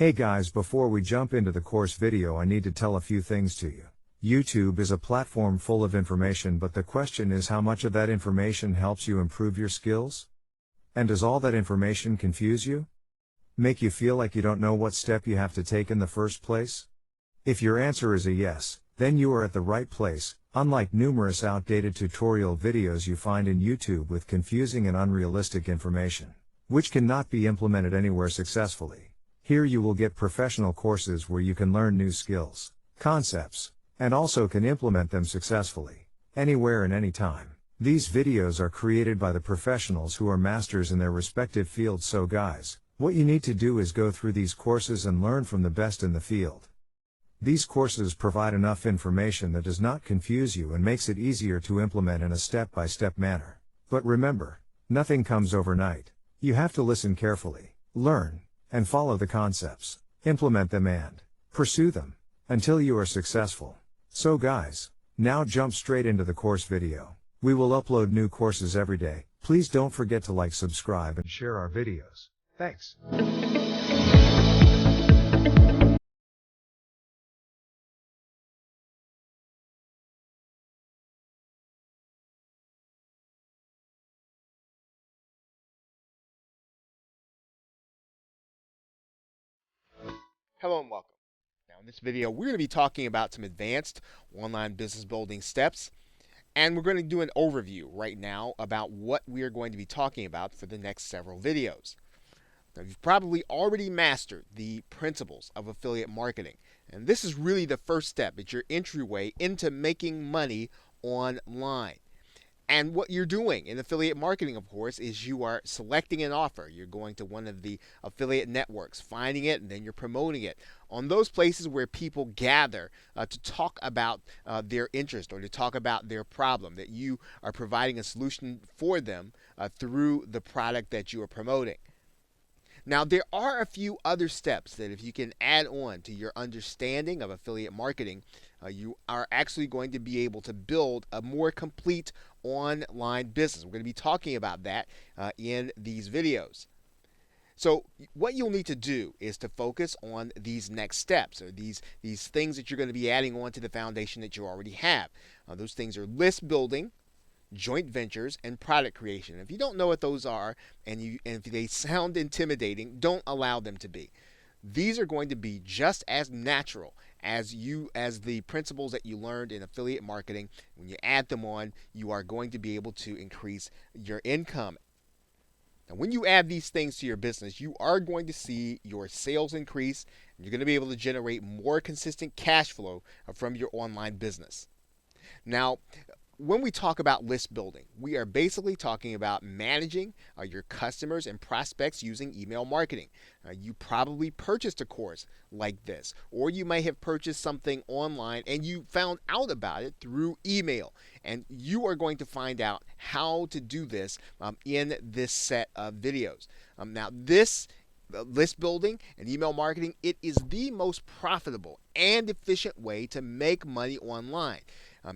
Hey guys, before we jump into the course video, I need to tell a few things to you. YouTube is a platform full of information, but the question is how much of that information helps you improve your skills? And does all that information confuse you? Make you feel like you don't know what step you have to take in the first place? If your answer is a yes, then you are at the right place. Unlike numerous outdated tutorial videos you find in YouTube with confusing and unrealistic information, which cannot be implemented anywhere successfully, here you will get professional courses where you can learn new skills, concepts, and also can implement them successfully, anywhere and anytime. These videos are created by the professionals who are masters in their respective fields. So guys, what you need to do is go through these courses and learn from the best in the field. These courses provide enough information that does not confuse you and makes it easier to implement in a step-by-step manner. But remember, nothing comes overnight. You have to listen carefully, learn, and follow the concepts, implement them and pursue them until you are successful. So guys, now jump straight into the course video. We will upload new courses every day. Please don't forget to like, subscribe, and share our videos. Thanks. Hello and welcome. Now in this video we're going to be talking about some advanced online business building steps, and we're going to do an overview right now about what we are going to be talking about for the next several videos. Now you've probably already mastered the principles of affiliate marketing, and this is really the first step. It's your entryway into making money online. And what you're doing in affiliate marketing, of course, is you are selecting an offer. You're going to one of the affiliate networks, finding it, and then you're promoting it on those places where people gather to talk about their interest or to talk about their problem, that you are providing a solution for them through the product that you are promoting. Now, there are a few other steps that if you can add on to your understanding of affiliate marketing, you are actually going to be able to build a more complete online business. We're going to be talking about that in these videos. So what you'll need to do is to focus on these next steps, or these things that you're going to be adding on to the foundation that you already have. Those things are list building, joint ventures, and product creation. If you don't know what those are and if they sound intimidating, don't allow them to be. These are going to be just as natural as the principles that you learned in affiliate marketing. When you add them on, you are going to be able to increase your income. Now, when you add these things to your business, you are going to see your sales increase, and you're going to be able to generate more consistent cash flow from your online business. Now, when we talk about list building, we are basically talking about managing your customers and prospects using email marketing. You probably purchased a course like this, or you may have purchased something online and you found out about it through email. And you are going to find out how to do this in this set of videos. Now, this list building and email marketing, it is the most profitable and efficient way to make money online.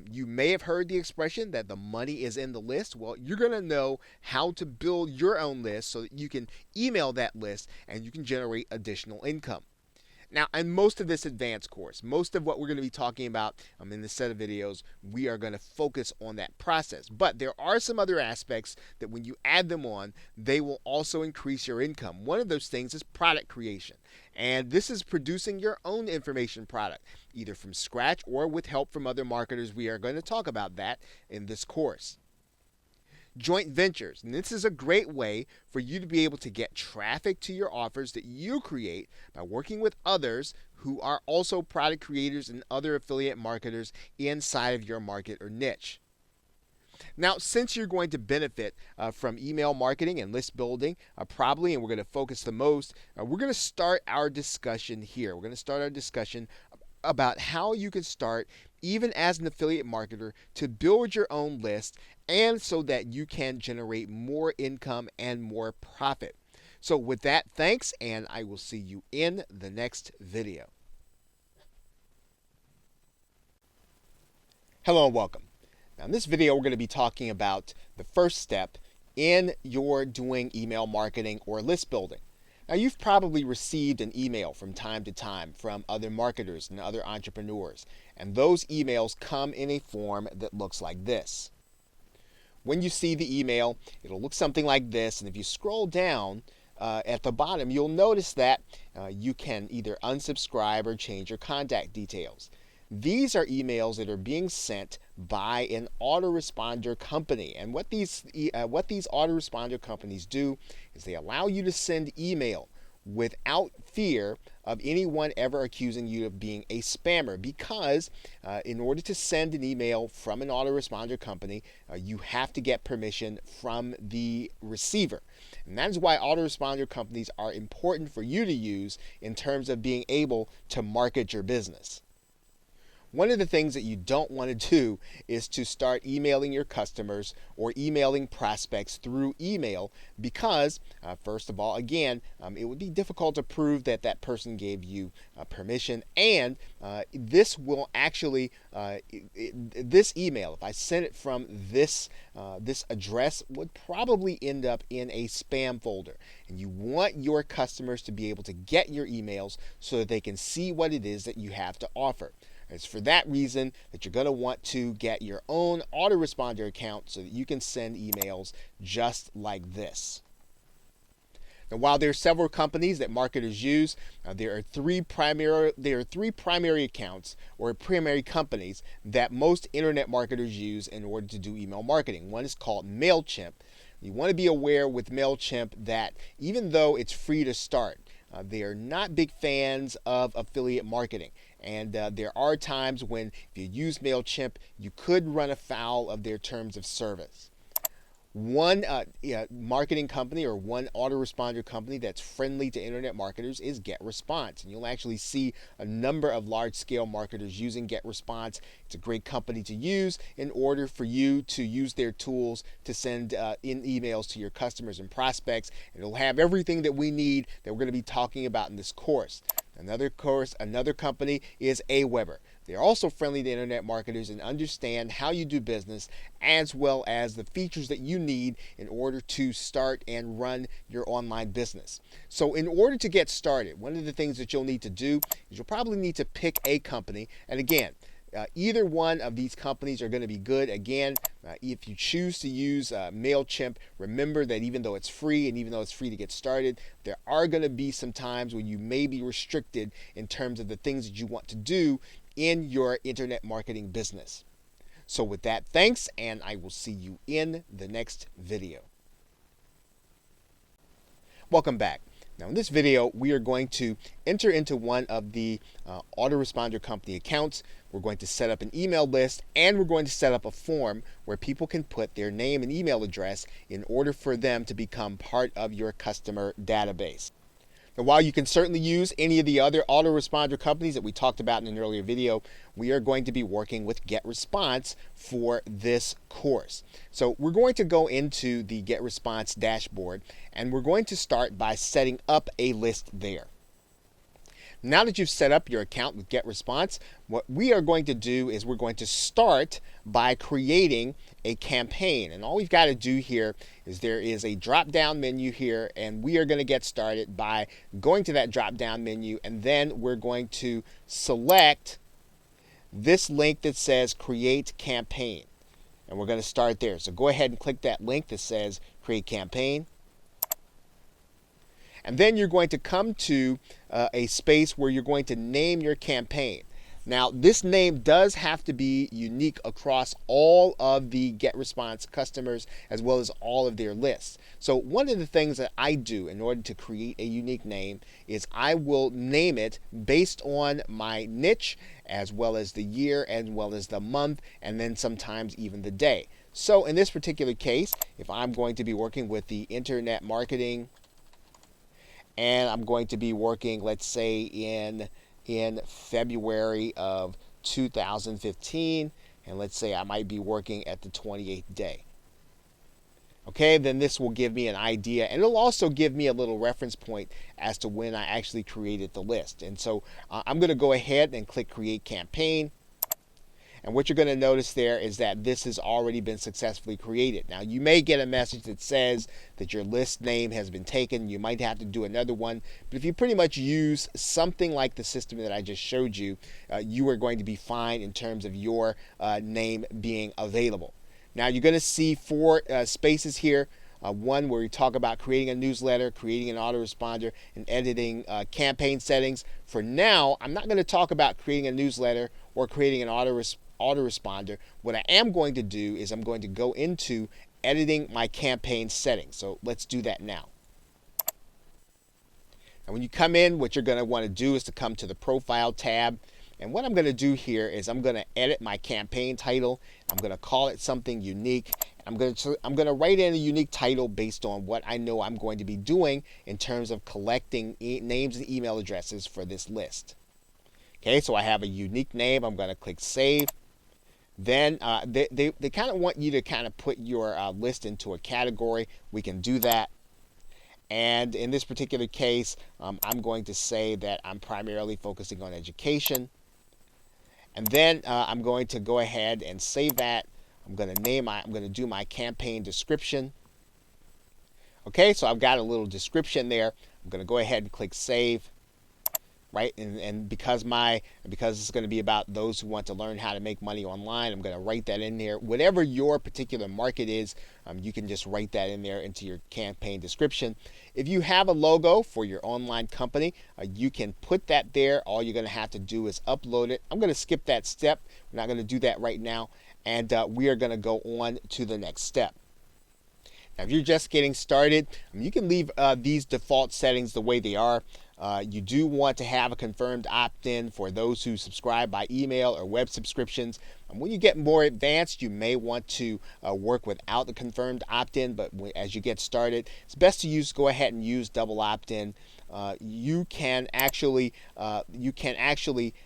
You may have heard the expression that the money is in the list. Well, you're going to know how to build your own list so that you can email that list and you can generate additional income. Now, in most of this advanced course, most of what we're going to be talking about in this set of videos, we are going to focus on that process. But there are some other aspects that when you add them on, they will also increase your income. One of those things is product creation. And this is producing your own information product, either from scratch or with help from other marketers. We are going to talk about that in this course. Joint ventures, and this is a great way for you to be able to get traffic to your offers that you create by working with others who are also product creators and other affiliate marketers inside of your market or niche. Now, since you're going to benefit from email marketing and list building, probably, and we're going to focus the most, we're going to start our discussion here. We're going to start our discussion about how you can start, even as an affiliate marketer, to build your own list, and so that you can generate more income and more profit. So with that, thanks, and I will see you in the next video. Hello and welcome. Now in this video, we're going to be talking about the first step in your doing email marketing or list building. Now, you've probably received an email from time to time from other marketers and other entrepreneurs, and those emails come in a form that looks like this. When you see the email, it'll look something like this, and if you scroll down at the bottom, you'll notice that you can either unsubscribe or change your contact details. These are emails that are being sent by an autoresponder company. And what these autoresponder companies do is they allow you to send email without fear of anyone ever accusing you of being a spammer, because in order to send an email from an autoresponder company, you have to get permission from the receiver. And that is why autoresponder companies are important for you to use in terms of being able to market your business. One of the things that you don't want to do is to start emailing your customers or emailing prospects through email, because first of all, again, it would be difficult to prove that that person gave you permission, and this will actually, this email, if I send it from this address, would probably end up in a spam folder. And you want your customers to be able to get your emails so that they can see what it is that you have to offer. It's for that reason that you're going to want to get your own autoresponder account so that you can send emails just like this. Now, while there are several companies that marketers use, there are three primary accounts or primary companies that most internet marketers use in order to do email marketing. One is called MailChimp. You want to be aware with MailChimp that even though it's free to start, they are not big fans of affiliate marketing. And there are times when if you use MailChimp, you could run afoul of their terms of service. One marketing company or one autoresponder company that's friendly to internet marketers is GetResponse. And you'll actually see a number of large-scale marketers using GetResponse. It's a great company to use in order for you to use their tools to send in emails to your customers and prospects. And it'll have everything that we need that we're going to be talking about in this course. Another company is Aweber. They're also friendly to internet marketers and understand how you do business, as well as the features that you need in order to start and run your online business. So in order to get started, one of the things that you'll need to do is you'll probably need to pick a company. And again, either one of these companies are going to be good. Again, if you choose to use MailChimp, remember that even though it's free and even though it's free to get started, there are going to be some times when you may be restricted in terms of the things that you want to do in your internet marketing business. So with that, thanks, and I will see you in the next video. Welcome back. Now in this video, we are going to enter into one of the autoresponder company accounts. We're going to set up an email list, and we're going to set up a form where people can put their name and email address in order for them to become part of your customer database. Now, while you can certainly use any of the other autoresponder companies that we talked about in an earlier video, we are going to be working with GetResponse for this course. So we're going to go into the GetResponse dashboard, and we're going to start by setting up a list there. Now that you've set up your account with GetResponse, what we are going to do is we're going to start by creating a campaign. And all we've got to do here is there is a drop-down menu here, and we are going to get started by going to that drop-down menu, and then we're going to select this link that says Create Campaign. And we're going to start there. So go ahead and click that link that says Create Campaign. And then you're going to come to a space where you're going to name your campaign. Now, this name does have to be unique across all of the GetResponse customers as well as all of their lists. So one of the things that I do in order to create a unique name is I will name it based on my niche as well as the year as well as the month, and then sometimes even the day. So in this particular case, if I'm going to be working with the internet marketing, and I'm going to be working, let's say, in February of 2015, and let's say I might be working at the 28th day. Okay, then this will give me an idea, and it'll also give me a little reference point as to when I actually created the list. And so I'm going to go ahead and click Create Campaign. And what you're going to notice there is that this has already been successfully created. Now, you may get a message that says that your list name has been taken. You might have to do another one. But if you pretty much use something like the system that I just showed you, you are going to be fine in terms of your name being available. Now, you're going to see 4 spaces here. One where we talk about creating a newsletter, creating an autoresponder, and editing campaign settings. For now, I'm not going to talk about creating a newsletter or creating an autoresponder. What I am going to do is I'm going to go into editing my campaign settings. So let's do that now. And when you come in, what you're going to want to do is to come to the Profile tab. And what I'm going to do here is I'm going to edit my campaign title. I'm going to call it something unique. I'm going to write in a unique title based on what I know I'm going to be doing in terms of collecting names and email addresses for this list. Okay, so I have a unique name. I'm going to click Save. Then they kind of want you to kind of put your list into a category. We can do that. And in this particular case, I'm going to say that I'm primarily focusing on education. And then I'm going to go ahead and save that. I'm going to do my campaign description. Okay, so I've got a little description there. I'm going to go ahead and click Save. Right, and because it's going to be about those who want to learn how to make money online, I'm going to write that in there. Whatever your particular market is, you can just write that in there into your campaign description. If you have a logo for your online company, you can put that there. All you're going to have to do is upload it. I'm going to skip that step. We're not going to do that right now, and we are going to go on to the next step. Now, if you're just getting started, you can leave these default settings the way they are. You do want to have a confirmed opt-in for those who subscribe by email or web subscriptions. When you get more advanced, you may want to work without the confirmed opt-in, but as you get started, it's best to go ahead and use double opt-in. You can actually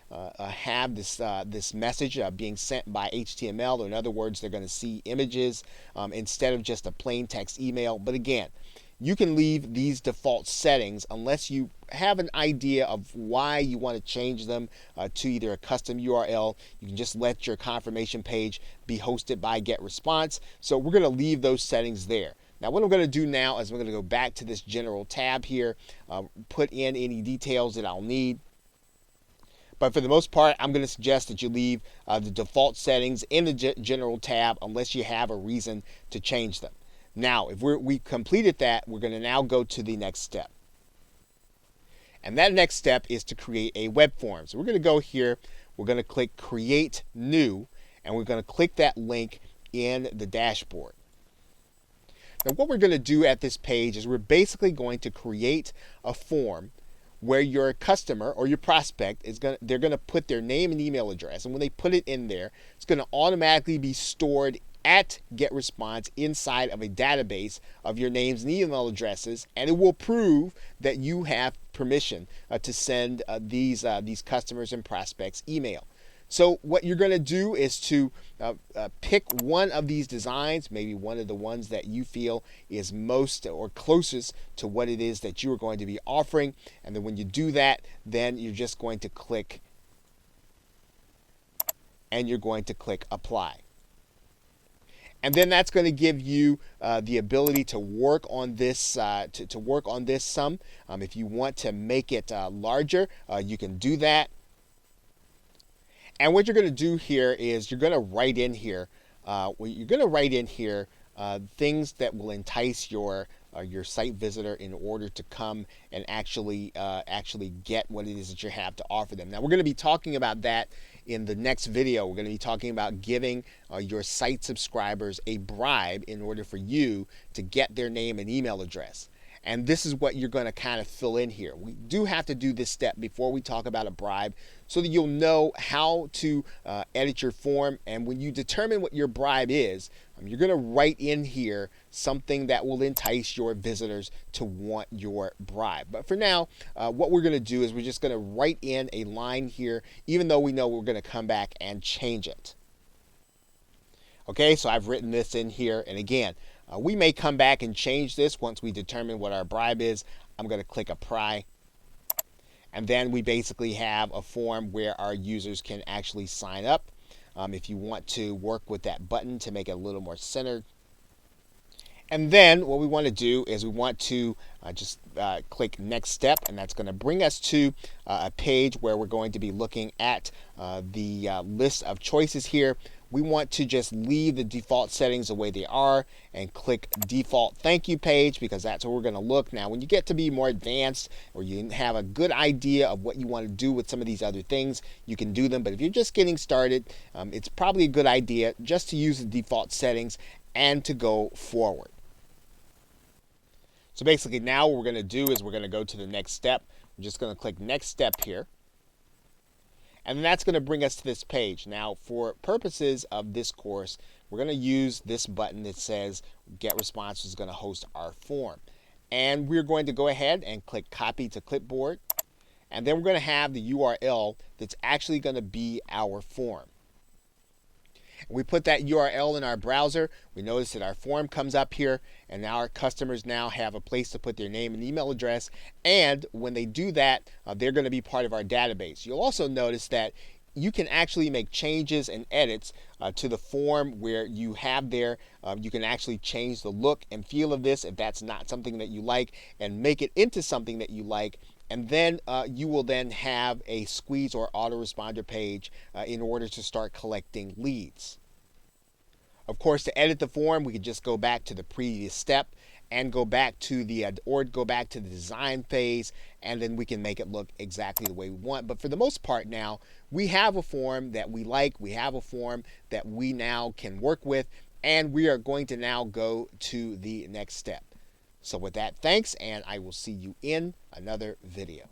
have this message being sent by HTML, or in other words, they're going to see images instead of just a plain text email. But again, you can leave these default settings unless you have an idea of why you want to change them to either a custom URL. You can just let your confirmation page be hosted by GetResponse. So we're going to leave those settings there. Now, what I'm going to do now is I'm going to go back to this general tab here, put in any details that I'll need. But for the most part, I'm going to suggest that you leave the default settings in the general tab unless you have a reason to change them. Now, if we completed that, we're going to now go to the next step. And that next step is to create a web form. So we're going to go here, we're going to click Create New, and we're going to click that link in the dashboard. Now, what we're going to do at this page is we're basically going to create a form where your customer or your prospect they're going to put their name and email address, and when they put it in there, it's going to automatically be stored at GetResponse inside of a database of your names and email addresses, and it will prove that you have permission to send these customers and prospects email. So what you're going to do is to pick one of these designs, maybe one of the ones that you feel is most or closest to what it is that you are going to be offering, and then when you do that, then you're just going to click and you're going to click Apply. And then that's going to give you the ability to work on this to work on this some. If you want to make it larger, you can do that. And what you're going to do here is you're going to write in here. Things that will entice your site visitor in order to come and actually get what it is that you have to offer them. Now, we're going to be talking about that in the next video. We're going to be talking about giving your site subscribers a bribe in order for you to get their name and email address. And this is what you're going to kind of fill in here. We do have to do this step before we talk about a bribe so that you'll know how to edit your form. And when you determine what your bribe is, you're going to write in here something that will entice your visitors to want your bribe. But for now, what we're going to do is we're just going to write in a line here, even though we know we're going to come back and change it. Okay, so I've written this in here. And again, we may come back and change this once we determine what our bribe is. I'm going to click Apply. And then we basically have a form where our users can actually sign up. if you want to work with that button to make it a little more centered. And then what we want to do is we want to just click next step, and that's going to bring us to a page where we're going to be looking at the list of choices here. We want to just leave the default settings the way they are and click default thank you page, because that's where we're going to look. Now when you get to be more advanced, or you have a good idea of what you want to do with some of these other things, you can do them. But if you're just getting started, it's probably a good idea just to use the default settings and to go forward. So basically now what we're going to do is we're going to go to the next step. We're just going to click next step here. And then that's going to bring us to this page. Now for purposes of this course, we're going to use this button that says Get Response, is going to host our form. And we're going to go ahead and click Copy to Clipboard. And then we're going to have the URL that's actually going to be our form. We put that URL in our browser. We notice that our form comes up here, and now our customers now have a place to put their name and email address. And when they do that, they're going to be part of our database. You'll also notice that you can actually make changes and edits to the form where you have there. You can actually change the look and feel of this if that's not something that you like, and make it into something that you like. And then you will then have a squeeze or autoresponder page in order to start collecting leads. Of course, to edit the form, we could just go back to the previous step and go back to the design phase, and then we can make it look exactly the way we want. But for the most part now, we have a form that we like, we have a form that we now can work with, and we are going to now go to the next step. So with that, thanks, and I will see you in another video.